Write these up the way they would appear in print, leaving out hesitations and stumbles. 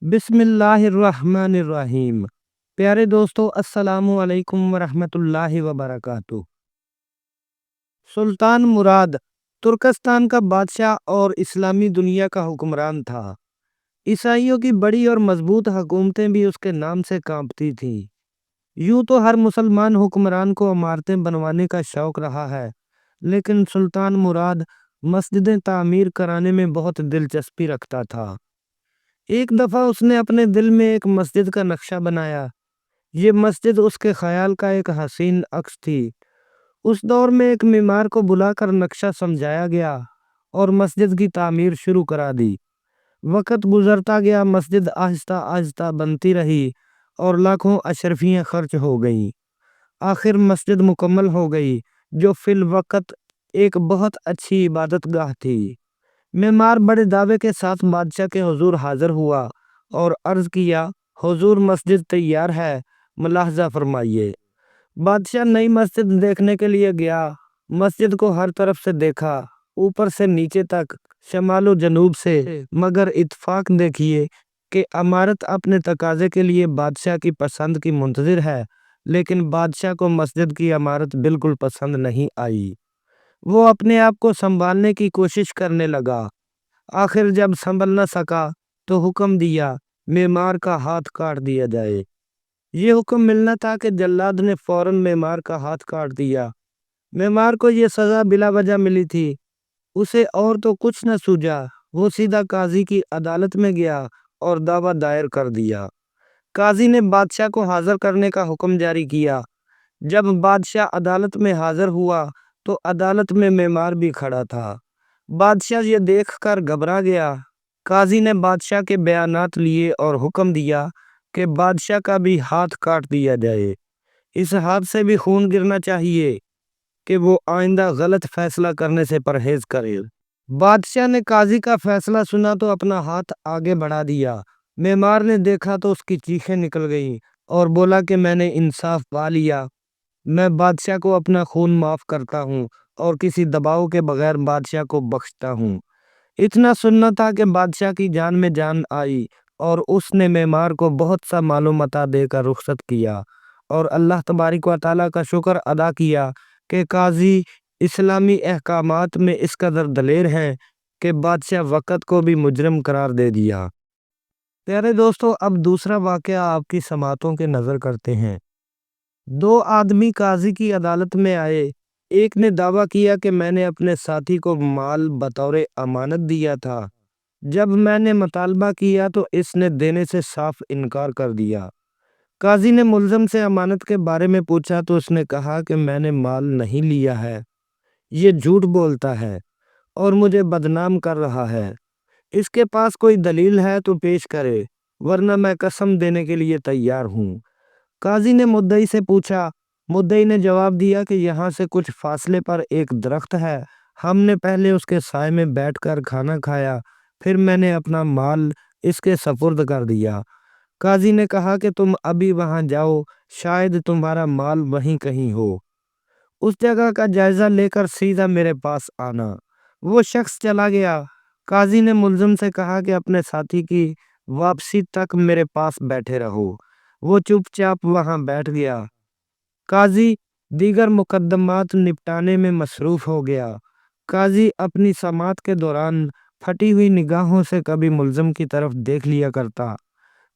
بسم اللہ الرحمن الرحیم۔ پیارے دوستو، السلام علیکم ورحمۃ اللہ وبرکاتہ۔ سلطان مراد ترکستان کا بادشاہ اور اسلامی دنیا کا حکمران تھا۔ عیسائیوں کی بڑی اور مضبوط حکومتیں بھی اس کے نام سے کانپتی تھیں۔ یوں تو ہر مسلمان حکمران کو عمارتیں بنوانے کا شوق رہا ہے، لیکن سلطان مراد مسجدیں تعمیر کرانے میں بہت دلچسپی رکھتا تھا۔ ایک دفعہ اس نے اپنے دل میں ایک مسجد کا نقشہ بنایا۔ یہ مسجد اس کے خیال کا ایک حسین عکس تھی۔ اس دور میں ایک معمار کو بلا کر نقشہ سمجھایا گیا اور مسجد کی تعمیر شروع کرا دی۔ وقت گزرتا گیا، مسجد آہستہ آہستہ بنتی رہی اور لاکھوں اشرفیاں خرچ ہو گئیں۔ آخر مسجد مکمل ہو گئی، جو فی الوقت ایک بہت اچھی عبادت گاہ تھی۔ معمار بڑے دعوے کے ساتھ بادشاہ کے حضور حاضر ہوا اور عرض کیا، حضور مسجد تیار ہے، ملاحظہ فرمائیے۔ بادشاہ نئی مسجد دیکھنے کے لیے گیا۔ مسجد کو ہر طرف سے دیکھا، اوپر سے نیچے تک، شمال و جنوب سے، مگر اتفاق دیکھیے کہ عمارت اپنے تقاضے کے لیے بادشاہ کی پسند کی منتظر ہے، لیکن بادشاہ کو مسجد کی عمارت بالکل پسند نہیں آئی۔ وہ اپنے آپ کو سنبھالنے کی کوشش کرنے لگا۔ آخر جب سنبھل نہ سکا تو حکم دیا، معمار کا ہاتھ کاٹ دیا جائے۔ یہ حکم ملنا تھا کہ جلاد نے فوراً معمار کا ہاتھ کاٹ دیا۔ معمار کو یہ سزا بلا وجہ ملی تھی۔ اسے اور تو کچھ نہ سوجا، وہ سیدھا قاضی کی عدالت میں گیا اور دعویٰ دائر کر دیا۔ قاضی نے بادشاہ کو حاضر کرنے کا حکم جاری کیا۔ جب بادشاہ عدالت میں حاضر ہوا تو عدالت میں معمار بھی کھڑا تھا۔ بادشاہ یہ دیکھ کر گھبرا گیا۔ قاضی نے بادشاہ کے بیانات لیے اور حکم دیا کہ بادشاہ کا بھی ہاتھ کاٹ دیا جائے۔ اس ہاتھ سے بھی خون گرنا چاہیے کہ وہ آئندہ غلط فیصلہ کرنے سے پرہیز کرے۔ بادشاہ نے قاضی کا فیصلہ سنا تو اپنا ہاتھ آگے بڑھا دیا۔ معمار نے دیکھا تو اس کی چیخیں نکل گئیں اور بولا کہ میں نے انصاف پا لیا۔ میں بادشاہ کو اپنا خون معاف کرتا ہوں اور کسی دباؤ کے بغیر بادشاہ کو بخشتا ہوں۔ اتنا سننا تھا کہ بادشاہ کی جان میں جان آئی اور اس نے معمار کو بہت سا مال و متاع دے کر رخصت کیا اور اللہ تبارک و تعالیٰ کا شکر ادا کیا کہ قاضی اسلامی احکامات میں اس قدر دلیر ہیں کہ بادشاہ وقت کو بھی مجرم قرار دے دیا۔ پیارے دوستو، اب دوسرا واقعہ آپ کی سماعتوں کے نظر کرتے ہیں۔ دو آدمی قاضی کی عدالت میں آئے۔ ایک نے دعویٰ کیا کہ میں نے اپنے ساتھی کو مال بطور امانت دیا تھا۔ جب میں نے مطالبہ کیا تو اس نے دینے سے صاف انکار کر دیا۔ قاضی نے ملزم سے امانت کے بارے میں پوچھا تو اس نے کہا کہ میں نے مال نہیں لیا ہے، یہ جھوٹ بولتا ہے اور مجھے بدنام کر رہا ہے۔ اس کے پاس کوئی دلیل ہے تو پیش کرے، ورنہ میں قسم دینے کے لیے تیار ہوں۔ قاضی نے مدعی سے پوچھا۔ مدعی نے جواب دیا کہ یہاں سے کچھ فاصلے پر ایک درخت ہے، ہم نے پہلے اس کے سائے میں بیٹھ کر کھانا کھایا، پھر میں نے اپنا مال اس کے سپرد کر دیا۔ قاضی نے کہا کہ تم ابھی وہاں جاؤ، شاید تمہارا مال وہیں کہیں ہو۔ اس جگہ کا جائزہ لے کر سیدھا میرے پاس آنا۔ وہ شخص چلا گیا۔ قاضی نے ملزم سے کہا کہ اپنے ساتھی کی واپسی تک میرے پاس بیٹھے رہو۔ وہ چپ چاپ وہاں بیٹھ گیا۔ قاضی دیگر مقدمات نپٹانے میں مصروف ہو گیا۔ قاضی اپنی سماعت کے دوران پھٹی ہوئی نگاہوں سے کبھی ملزم کی طرف دیکھ لیا کرتا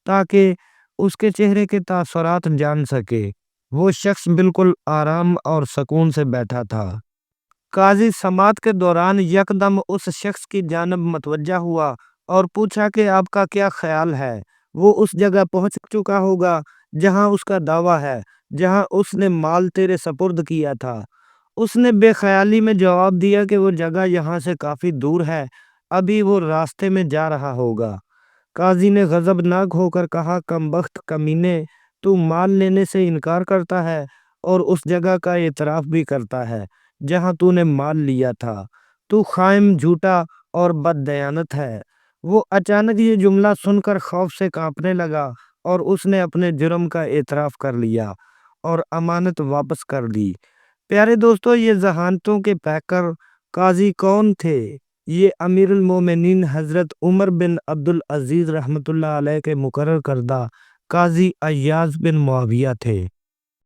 تاکہ اس کے چہرے کے تاثرات جان سکے۔ وہ شخص بالکل آرام اور سکون سے بیٹھا تھا۔ قاضی سماعت کے دوران یکدم اس شخص کی جانب متوجہ ہوا اور پوچھا کہ آپ کا کیا خیال ہے؟ وہ اس جگہ پہنچ چکا ہوگا جہاں اس کا دعویٰ ہے، جہاں اس نے مال تیرے سپرد کیا تھا۔ اس نے بے خیالی میں جواب دیا کہ وہ جگہ یہاں سے کافی دور ہے، ابھی وہ راستے میں جا رہا ہوگا۔ قاضی نے غضبناک ہو کر کہا، کم بخت کمینے، تو مال لینے سے انکار کرتا ہے اور اس جگہ کا اعتراف بھی کرتا ہے جہاں تو نے مال لیا تھا۔ تو خائن، جھوٹا اور بددیانت ہے۔ وہ اچانک یہ جملہ سن کر خوف سے کانپنے لگا اور اس نے اپنے جرم کا اعتراف کر لیا اور امانت واپس کر دی۔ پیارے دوستو، یہ ذہانتوں کے پیکر قاضی کون تھے؟ یہ امیر المومنین حضرت عمر بن عبدالعزیز رحمۃ اللہ علیہ کے مقرر کردہ قاضی ایاز بن معاویہ تھے۔